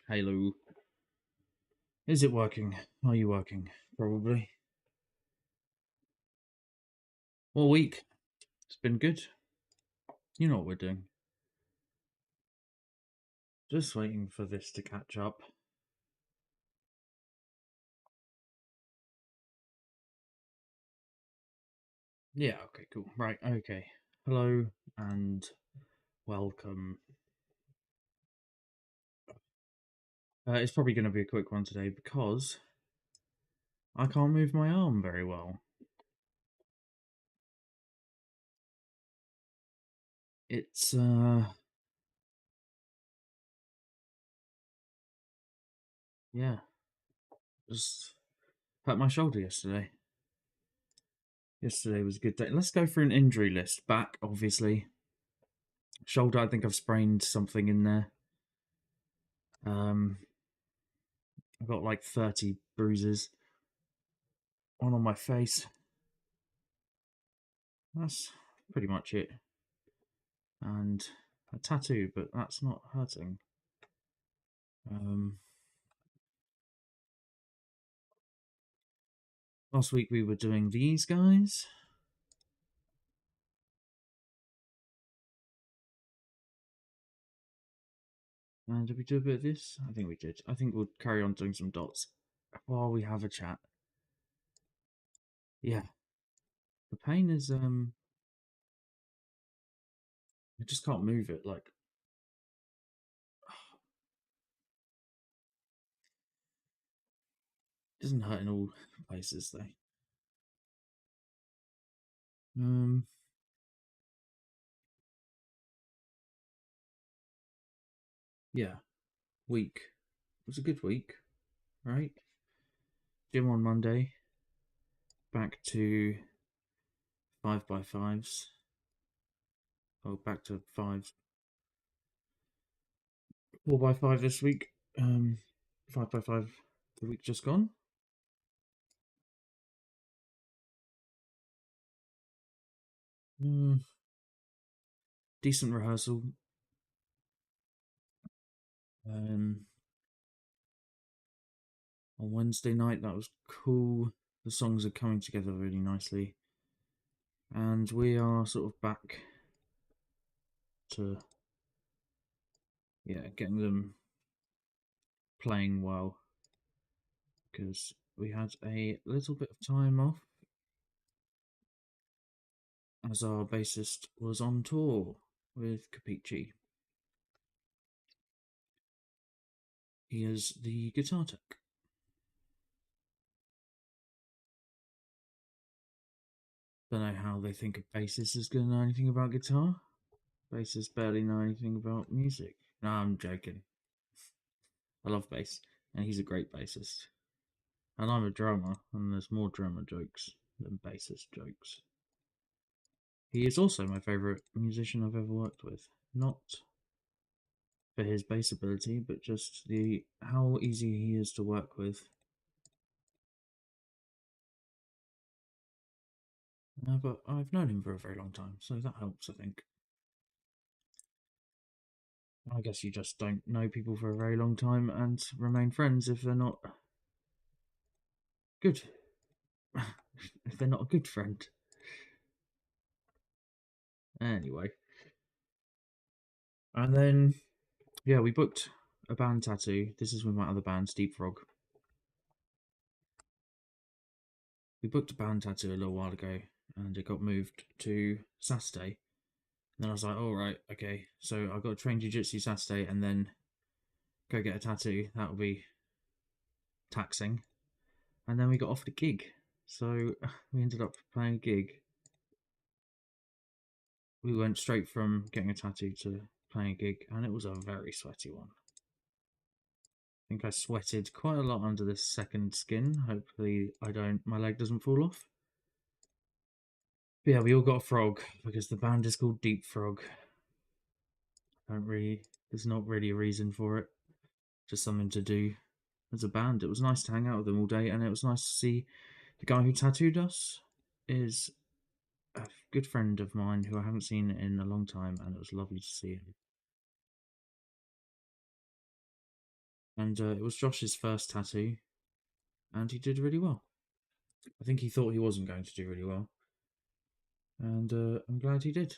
Halo. Is it working? Are you working? Probably. All week. It's been good. You know what we're doing. Just waiting for this to catch up. Yeah, okay, cool. Right, okay. Hello and welcome. It's probably going to be a quick one today because I can't move my arm very well. It's, yeah, just hurt my shoulder yesterday. Yesterday was a good day. Let's go through an injury list. Back, obviously. Shoulder, I think I've sprained something in there. I've got like 30 bruises. One on my face. That's pretty much it. And a tattoo, but that's not hurting. Last week we were doing these guys. And did we do a bit of this? I think we did. I think we'll carry on doing some dots while we have a chat. Yeah. The pain is I just can't move it, like it doesn't hurt in all places though. Yeah. Week. It was a good week, right? Gym on Monday. Back to 5x5s. Oh, back to 4x5 this week. 5x5 the week just gone. Decent rehearsal. On Wednesday night, that was cool. The songs are coming together really nicely. And we are sort of back to, yeah, getting them playing well. Because we had a little bit of time off as our bassist was on tour with Capici. He is the guitar tech. Don't know how they think a bassist is going to know anything about guitar. Bassists barely know anything about music. No, I'm joking. I love bass, and he's a great bassist. And I'm a drummer, and there's more drummer jokes than bassist jokes. He is also my favourite musician I've ever worked with. Not for his bass ability, but just the how easy he is to work with. But I've known him for a very long time, so that helps, I think. I guess you just don't know people for a very long time and remain friends if they're not good. If they're not a good friend. Anyway. And then, yeah, we booked a band tattoo. This is with my other band, Deep Frog. We booked a band tattoo a little while ago, and it got moved to Saturday. And then I was like, all right, okay. So I got to train jiu-jitsu Saturday, and then go get a tattoo. That'll be taxing. And then we got offered a gig, so we ended up playing a gig. We went straight from getting a tattoo to playing a gig, and it was a very sweaty one. I think I sweated quite a lot under this second skin. Hopefully, my leg doesn't fall off. But yeah, we all got a frog because the band is called Deep Frog. There's not really a reason for it. Just something to do as a band. It was nice to hang out with them all day, and it was nice to see the guy who tattooed us is a good friend of mine who I haven't seen in a long time, and it was lovely to see him. And it was Josh's first tattoo, and he did really well. I think he thought he wasn't going to do really well, and I'm glad he did.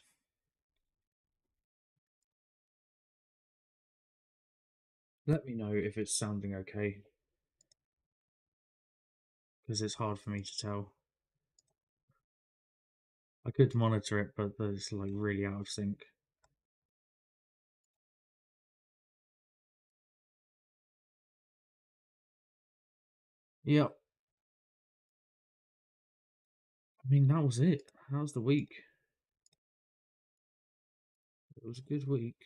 Let me know if it's sounding okay, because it's hard for me to tell. I could monitor it, but it's like really out of sync. Yep. I mean, that was it. That was the week. It was a good week.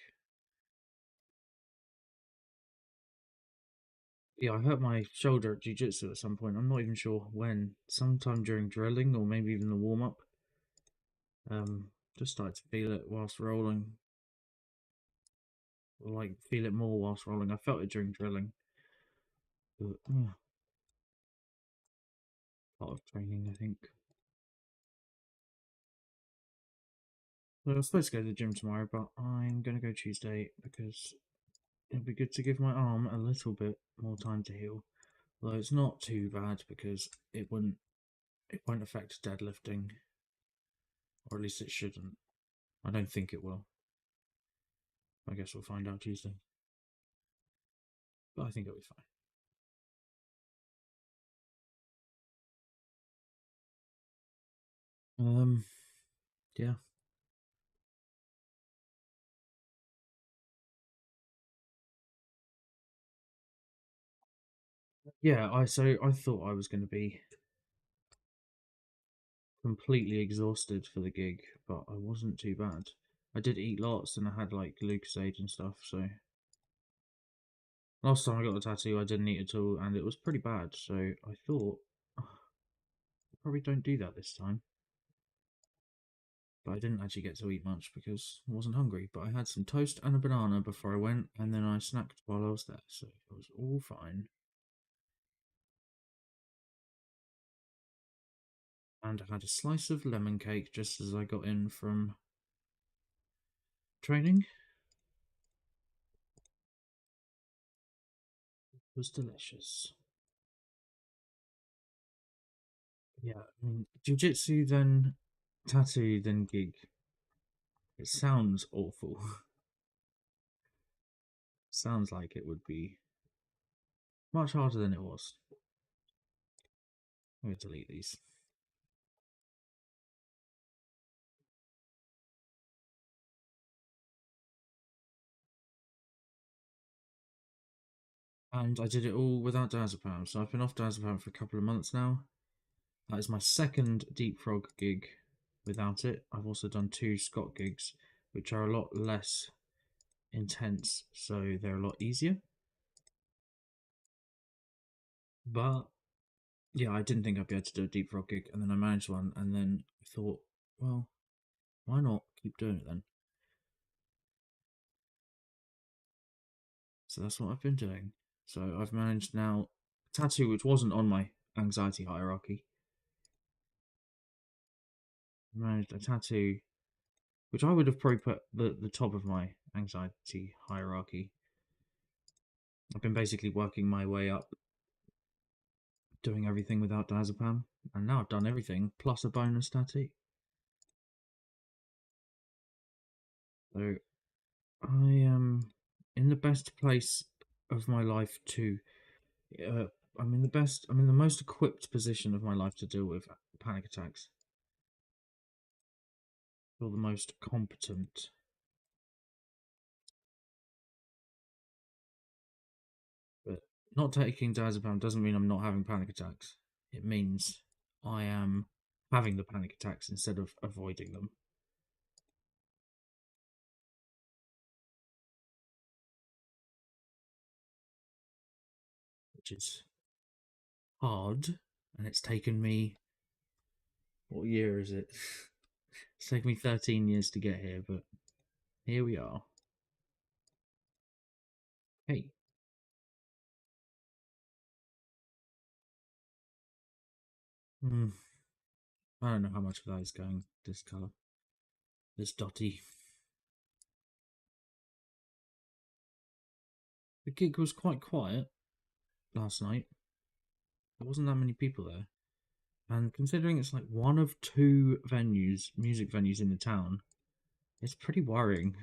Yeah, I hurt my shoulder at jiu-jitsu at some point. I'm not even sure when. Sometime during drilling, or maybe even the warm-up. Just started to feel it whilst rolling, or like feel it more whilst rolling. I felt it during drilling, but yeah, part of training, I think. Well, I was supposed to go to the gym tomorrow, but I'm gonna go Tuesday because it'd be good to give my arm a little bit more time to heal. Although it's not too bad because it won't affect deadlifting, or at least it shouldn't. I don't think it will. I guess we'll find out Tuesday, but I think it'll be fine. Yeah, yeah. I thought I was going to be completely exhausted for the gig, but I wasn't too bad. I did eat lots, and I had like Lucasade and stuff. So last time I got the tattoo, I didn't eat at all, and it was pretty bad. So I thought, "Oh, I probably don't do that this time." But I didn't actually get to eat much because I wasn't hungry. But I had some toast and a banana before I went, and then I snacked while I was there, so it was all fine. And I had a slice of lemon cake just as I got in from training. It was delicious. Yeah, I mean, jiu-jitsu then tattoo then gig. It sounds awful. Sounds like it would be much harder than it was. I'm going to delete these. And I did it all without diazepam. So I've been off diazepam for a couple of months now. That is my second Deep Frog gig without it. I've also done two Scott gigs, which are a lot less intense, so they're a lot easier. But yeah, I didn't think I'd be able to do a Deep Frog gig, and then I managed one, and then I thought, well, why not keep doing it then? So that's what I've been doing. So I've managed now a tattoo which wasn't on my anxiety hierarchy. I managed a tattoo which I would have probably put the top of my anxiety hierarchy. I've been basically working my way up, doing everything without diazepam, and now I've done everything plus a bonus tattoo. So I am in the best place of my life to. Uh, I'm in the best. I'm in the most equipped position of my life to deal with panic attacks. Feel the most competent. But not taking diazepam doesn't mean I'm not having panic attacks. It means I am having the panic attacks instead of avoiding them, which is hard. And it's taken me, what year is it? It's taken me 13 years to get here, but here we are. Hey, mm, I don't know how much of that is going this colour, this dotty. The gig was quite quiet last night. There wasn't that many people there. And considering it's like one of two venues, music venues in the town, it's pretty worrying.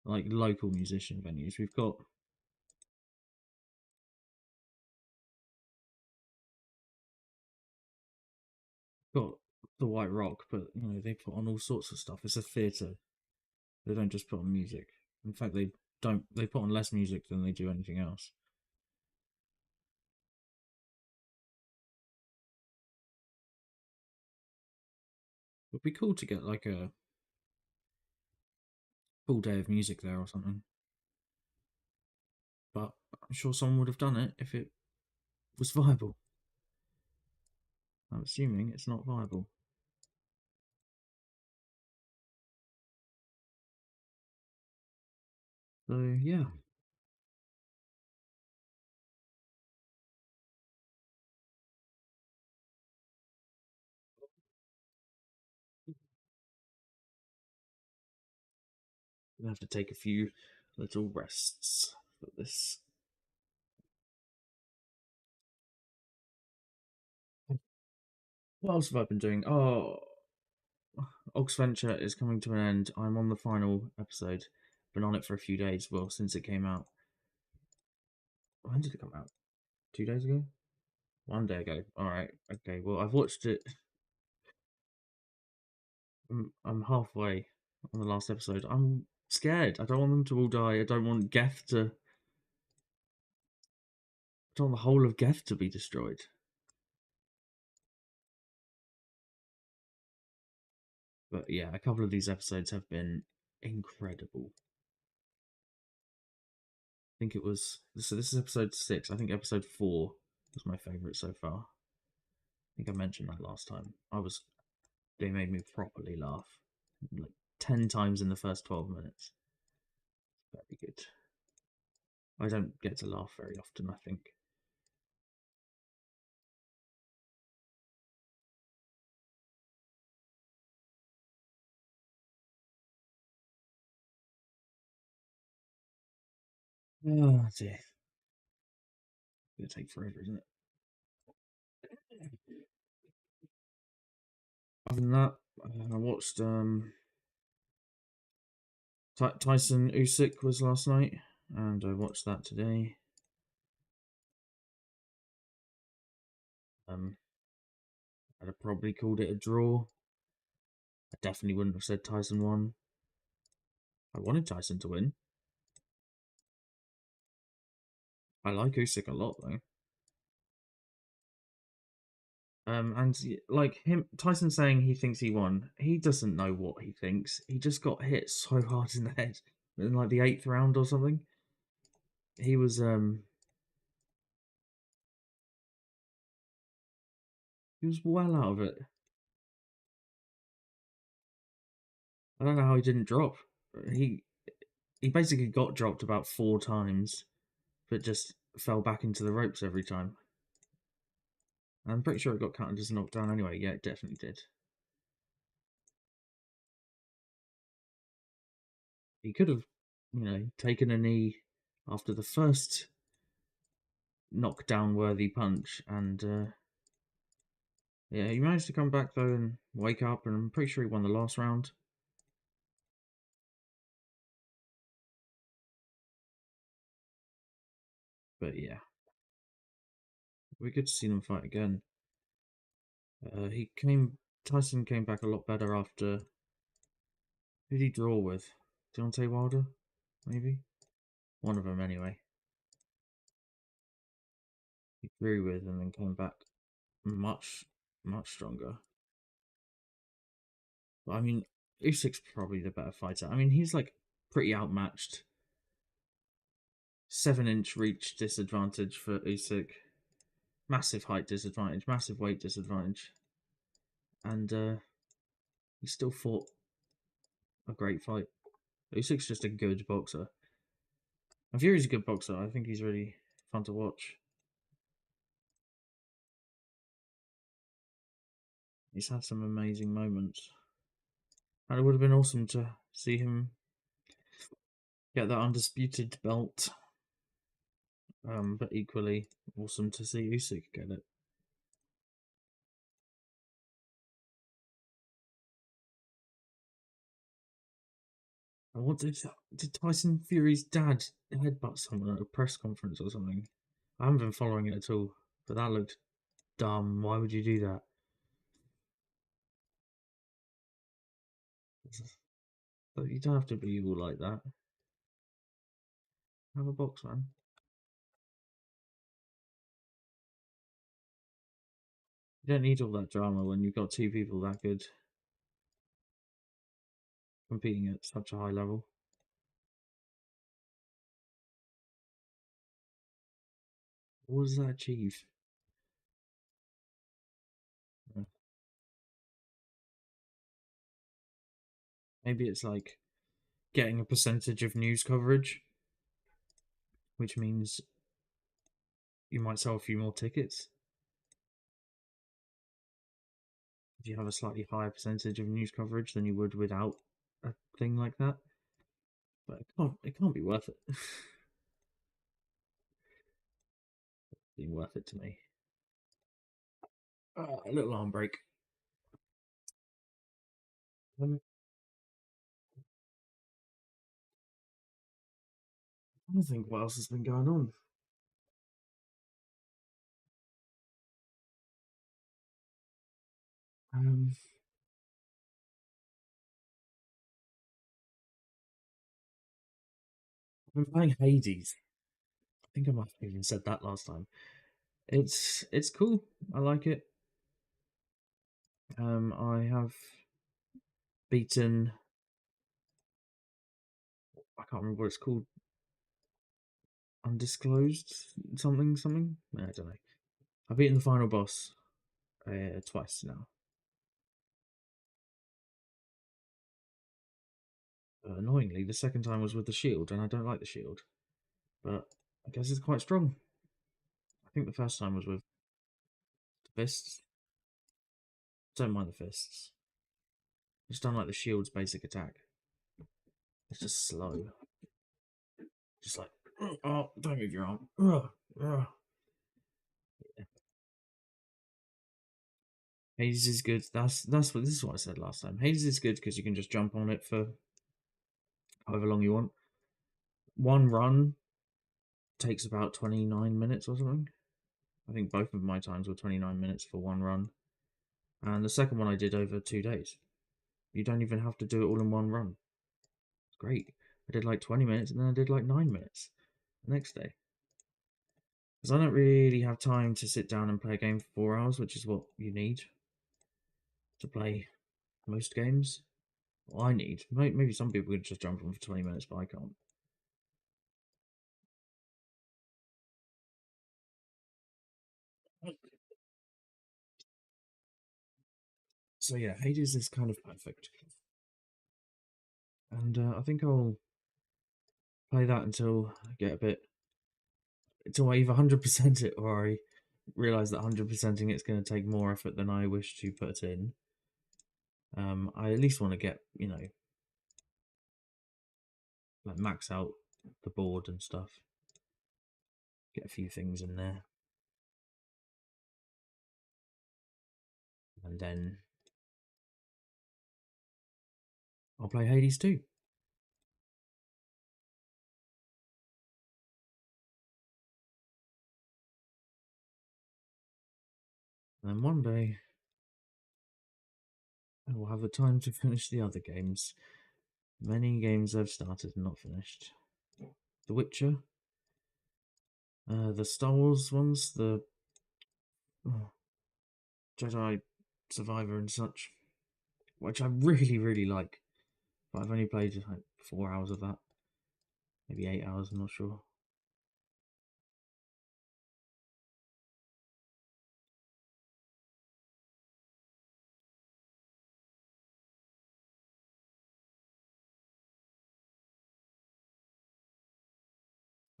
Like local musician venues. We've got the White Rock, but they put on all sorts of stuff. It's a theatre. They don't just put on music. In fact, they don't. They put on less music than they do anything else. It'd be cool to get like a full day of music there or something. But I'm sure someone would have done it if it was viable. I'm assuming it's not viable. So yeah, we have to take a few little rests for this. What else have I been doing? Oh, Oxventure is coming to an end. I'm on the final episode. Been on it for a few days. Well, since it came out. When did it come out? 2 days ago? One day ago. All right. Okay. Well, I've watched it. I'm halfway on the last episode. I'm scared. I don't want them to all die. I don't want Geth to. I don't want the whole of Geth to be destroyed. But yeah, a couple of these episodes have been incredible. I think it was. So this is episode 6. I think episode 4 was my favourite so far. I think I mentioned that last time. They made me properly laugh. Like 10 times in the first 12 minutes. Very good. I don't get to laugh very often, I think. Oh dear. It's gonna take forever, isn't it? Other than that, I watched Tyson Usyk was last night, and I watched that today. Um, I'd have probably called it a draw. I definitely wouldn't have said Tyson won. I wanted Tyson to win. I like Usyk a lot though. And like him, Tyson saying he thinks he won. He doesn't know what he thinks. He just got hit so hard in the head in like the 8th round or something. He was he was well out of it. I don't know how he didn't drop. He he basically got dropped about 4 times, but just fell back into the ropes every time. I'm pretty sure it got counted as a knockdown anyway. Yeah, it definitely did. He could have, taken a knee after the first knockdown worthy punch, and yeah, he managed to come back though and wake up, and I'm pretty sure he won the last round. But yeah, we good to see them fight again. He came. Tyson came back a lot better after. Who did he draw with? Deontay Wilder, maybe one of them anyway. He drew with and then came back much, much stronger. But I mean, Usyk's probably the better fighter. I mean, he's like pretty outmatched. 7-inch reach disadvantage for Usyk, massive height disadvantage, massive weight disadvantage, and he still fought a great fight. Usyk's just a good boxer. And Fury's a good boxer. I think he's really fun to watch. He's had some amazing moments. And it would have been awesome to see him get that undisputed belt. But equally awesome to see Usyk get it. And what did Tyson Fury's dad headbutt someone at a press conference or something? I haven't been following it at all, but that looked dumb. Why would you do that? You don't have to be all like that. Have a box, man. You don't need all that drama when you've got two people that good competing at such a high level. What does that achieve? Maybe it's like getting a percentage of news coverage, which means you might sell a few more tickets if you have a slightly higher percentage of news coverage than you would without a thing like that. But it can't be worth it. Be worth it to me. A little arm break. I'm trying to think what else has been going on. Um, I've been playing Hades. I think I might have even said that last time. It's cool. I like it. I have beaten. I can't remember what it's called. Undisclosed something. I don't know. I've beaten the final boss twice now. Annoyingly, the second time was with the shield, and I don't like the shield. But I guess it's quite strong. I think the first time was with the fists. Don't mind the fists. I just don't like the shield's basic attack. It's just slow. Just like, oh, don't move your arm. Hades is good. That's what this is what I said last time. Hades is good because you can just jump on it for however long you want. One run takes about 29 minutes or something. I think both of my times were 29 minutes for one run. And the second one I did over 2 days. You don't even have to do it all in one run. It's great. I did like 20 minutes and then I did like 9 minutes the next day. Because I don't really have time to sit down and play a game for 4 hours, which is what you need to play most games. Well, I need. Maybe some people could just jump on for 20 minutes, but I can't. So yeah, Hades is kind of perfect. And I think I'll play that until I get a bit. Until I either 100% it or I realise that 100%ing it's going to take more effort than I wish to put in. I at least want to get, like max out the board and stuff. Get a few things in there. And then I'll play Hades 2. And then one day I will have the time to finish the other games. Many games I've started and not finished. The Witcher, the Star Wars ones, the Jedi Survivor and such, which I really, really like. But I've only played like 4 hours of that. Maybe 8 hours, I'm not sure.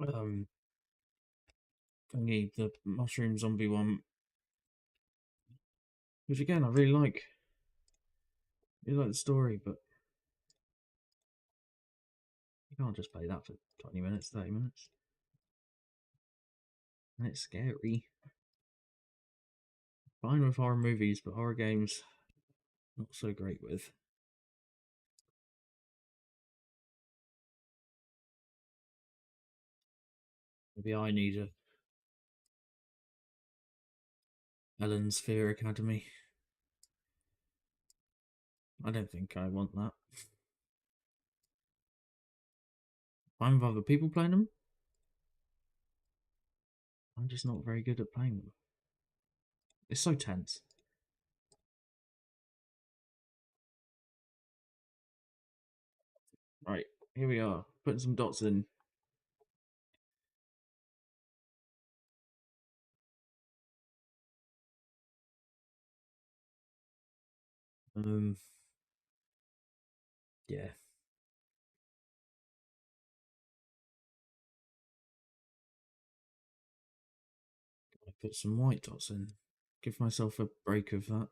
Um, the Mushroom Zombie one, which again I really like. I really like the story, but You can't just play that for 20 minutes, 30 minutes. And it's scary. Fine with horror movies, but horror games, not so great with. Maybe I need a Ellen Sphere Academy. I don't think I want that. Fine with other people playing them. I'm just not very good at playing them. It's so tense. Right, here we are, putting some dots in. Um, yeah. I put some white dots in. Give myself a break of that.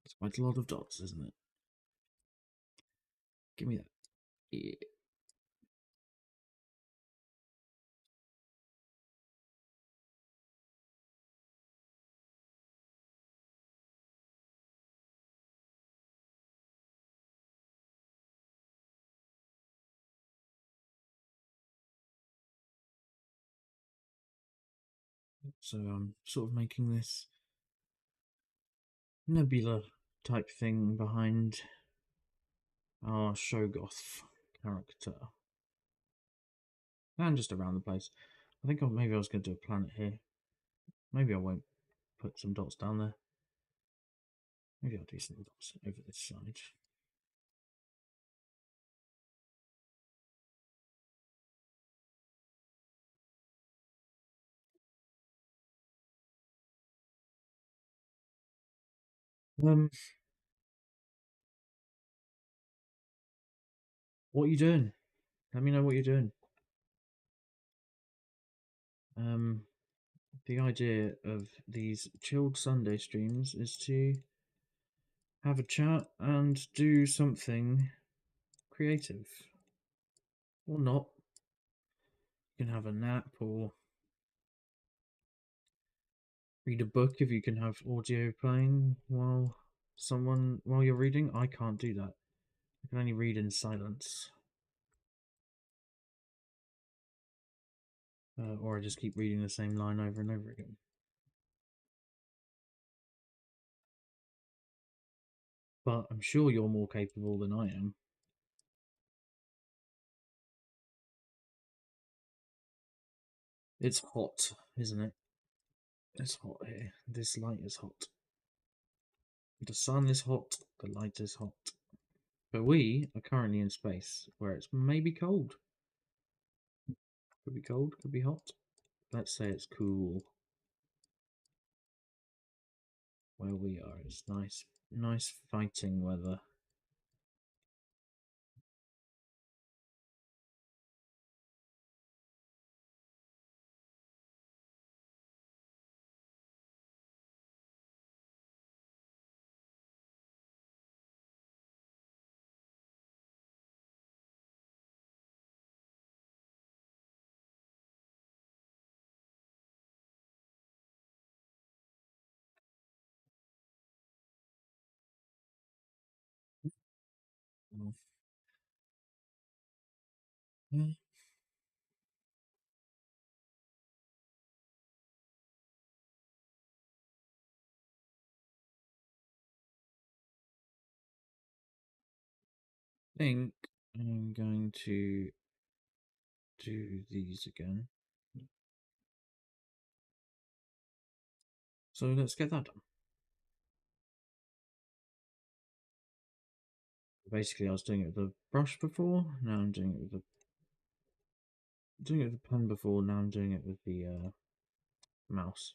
It's quite a lot of dots, isn't it? Give me that. Yeah. So I'm sort of making this nebula type thing behind our Shoggoth character. And just around the place. I think maybe I was going to do a planet here. Maybe I won't put some dots down there. Maybe I'll do some dots over this side. Um, what are you doing? Let me know what you're doing. The idea of these chilled Sunday streams is to have a chat and do something creative. Or not. You can have a nap or read a book if you can have audio playing while you're reading. I can't do that. I can only read in silence. Or I just keep reading the same line over and over again. But I'm sure you're more capable than I am. It's hot, isn't it? It's hot here. This light is hot. The sun is hot. The light is hot. But we are currently in space where it's maybe cold. Could be cold, could be hot. Let's say it's cool. Where we are, it's nice fighting weather. I think I'm going to do these again. So let's get that done. Basically, I was doing it with a brush before. Now I'm doing it with a pen before. Now I'm doing it with the mouse.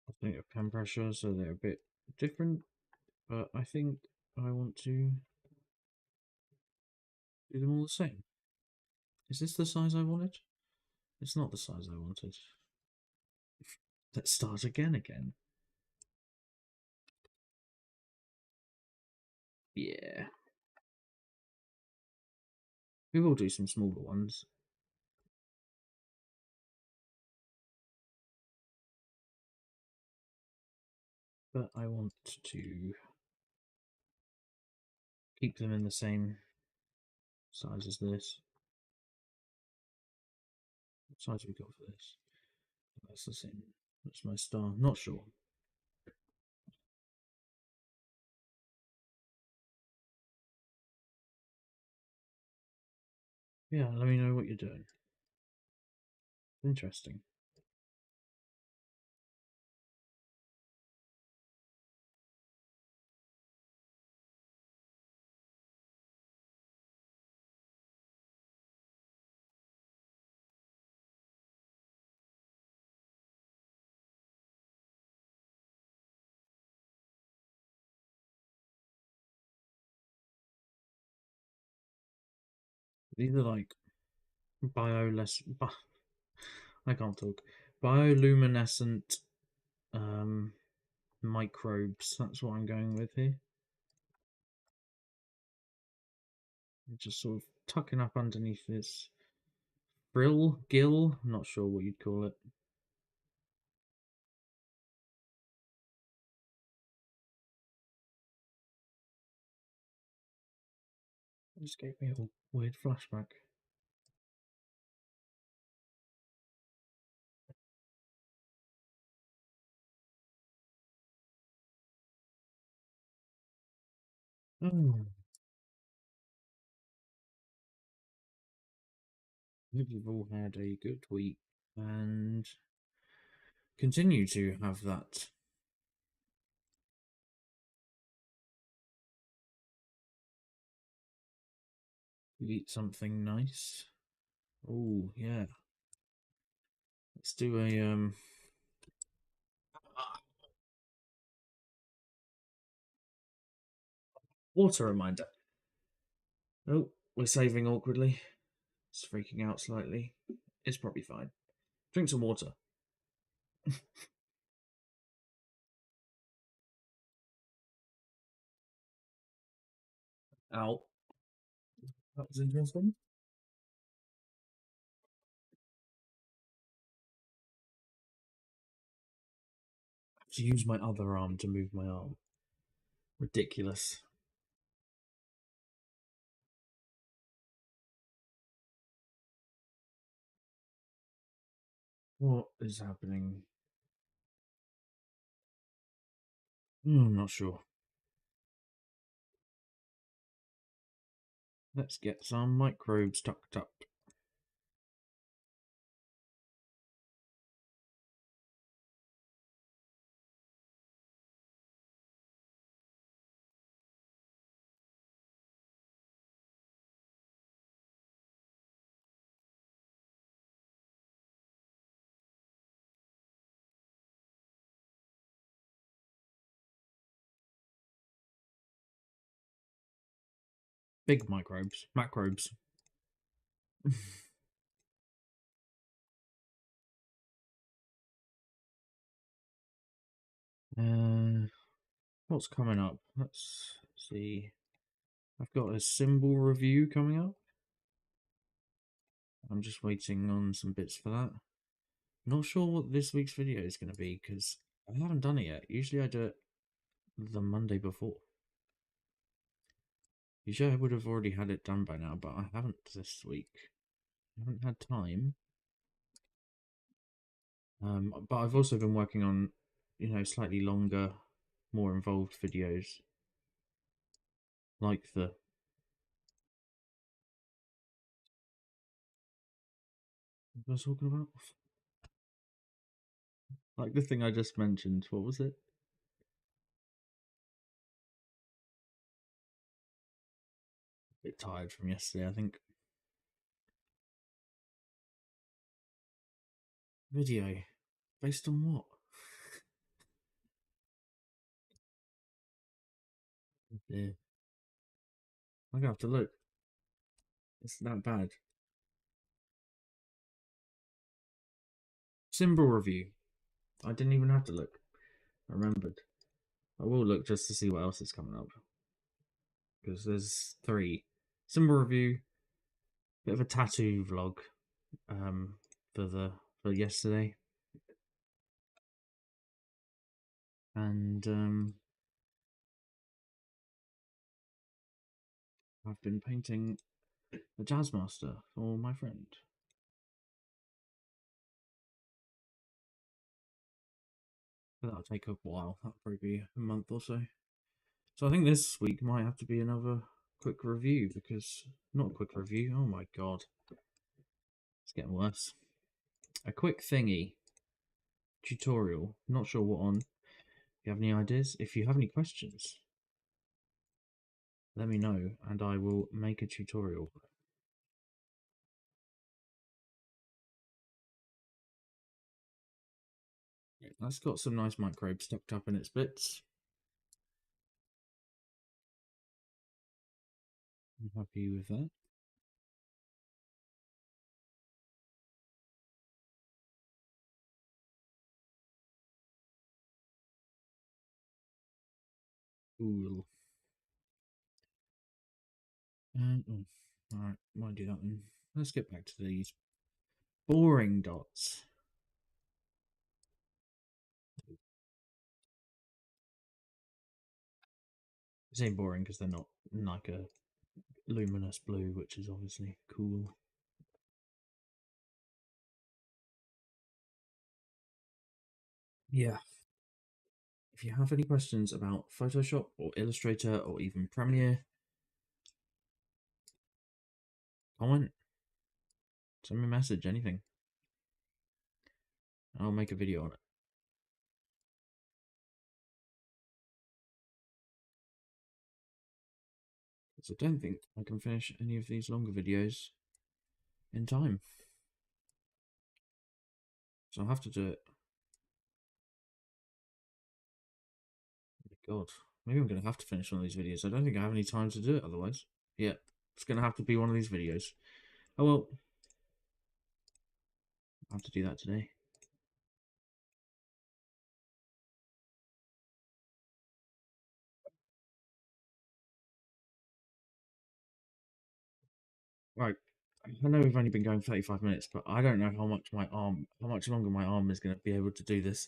I was doing it with pen pressure, so they're a bit different. But I think I want to do them all the same. Is this the size I wanted? It's not the size I wanted. Let's start again. Yeah. We will do some smaller ones. But I want to keep them in the same size as this. What size have we got for this? That's the same. That's my star. Not sure. Yeah, let me know what you're doing. Interesting. These are like I can't talk. Bioluminescent um, microbes. That's what I'm going with here. Just sort of tucking up underneath this gill. I'm not sure what you'd call it. It just gave me a weird flashback. Oh, hope you've all had a good week and continue to have that. You eat something nice. Oh yeah. Let's do a water reminder. Oh, we're saving awkwardly. It's freaking out slightly. It's probably fine. Drink some water. Ow. That was interesting. I have to use my other arm to move my arm. Ridiculous. What is happening? I'm not sure. Let's get some microbes tucked up. Big microbes. Macrobes. What's coming up? Let's see. I've got a symbol review coming up. I'm just waiting on some bits for that. Not sure what this week's video is going to be because I haven't done it yet. Usually I do it the Monday before. Usually I would have already had it done by now, but I haven't this week. I haven't had time. But I've also been working on, slightly longer, more involved videos, like the. What was I talking about? Like the thing I just mentioned. What was it? A bit tired from yesterday, I think. Video. Based on what? Yeah. I'm gonna have to look. It's that bad. Symbol review. I didn't even have to look. I remembered. I will look just to see what else is coming up. because there's 3. Symbol review, bit of a tattoo vlog um, for yesterday, and I've been painting a jazz master for my friend. But that'll take a while. That'll probably be a month or so. So I think this week might have to be another quick review because not a quick review. Oh my god, it's getting worse. A quick thingy tutorial. Not sure what on. If you have any ideas, if you have any questions, let me know and I will make a tutorial. That's got some nice microbes tucked up in its bits. I'm happy with that. Cool. Alright, might do that then. Let's get back to these boring dots. I say boring because they're not like a luminous blue, which is obviously cool. Yeah. If you have any questions about Photoshop or Illustrator or even Premiere, comment, send me a message, anything. I'll make a video on it. Because I don't think I can finish any of these longer videos in time. So I'll have to do it. Oh my god. Maybe I'm going to have to finish one of these videos. I don't think I have any time to do it otherwise. Yeah, it's going to have to be one of these videos. Oh well. I'll have to do that today. Right. I know we've only been going 35 minutes, but I don't know how much longer my arm is going to be able to do this.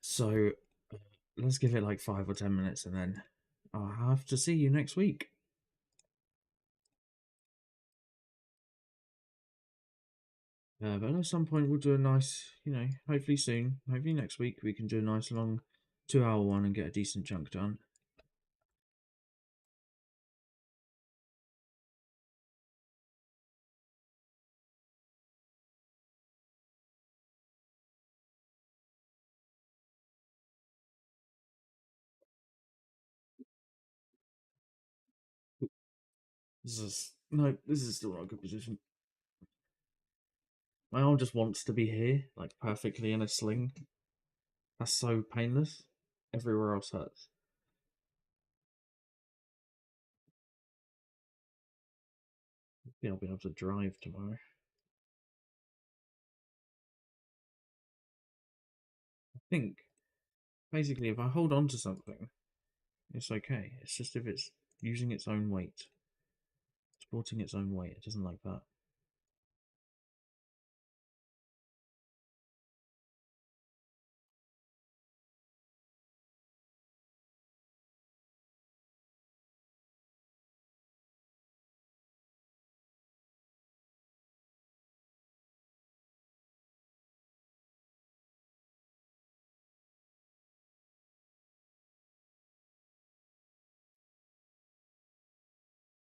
So let's give it like 5 or 10 minutes and then I'll have to see you next week. But at some point we'll do a nice, hopefully soon, hopefully next week we can do a nice long 2-hour one and get a decent chunk done. This is still not a good position. My arm just wants to be here, like perfectly in a sling. That's so painless. Everywhere else hurts. Maybe I'll be able to drive tomorrow. I think basically if I hold on to something, it's okay. It's just if it's using its own weight, supporting its own weight, it doesn't like that.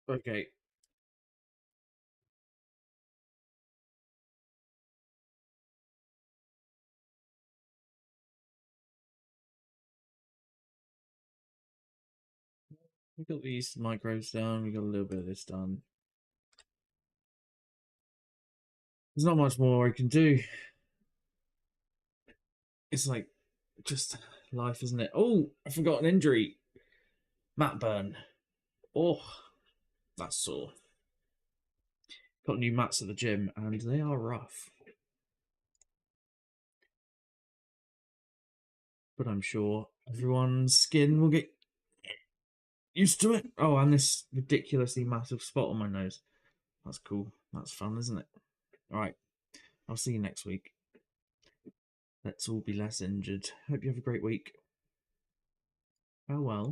Okay. We got these micros down, we got a little bit of this done. There's not much more I can do. It's like just life, isn't it? Oh, I forgot an injury. Mat burn. Oh, that's sore. Got new mats at the gym and they are rough. But I'm sure everyone's skin will get used to it. Oh, and this ridiculously massive spot on my nose. That's cool. That's fun, isn't it? All right. I'll see you next week. Let's all be less injured. Hope you have a great week. Farewell.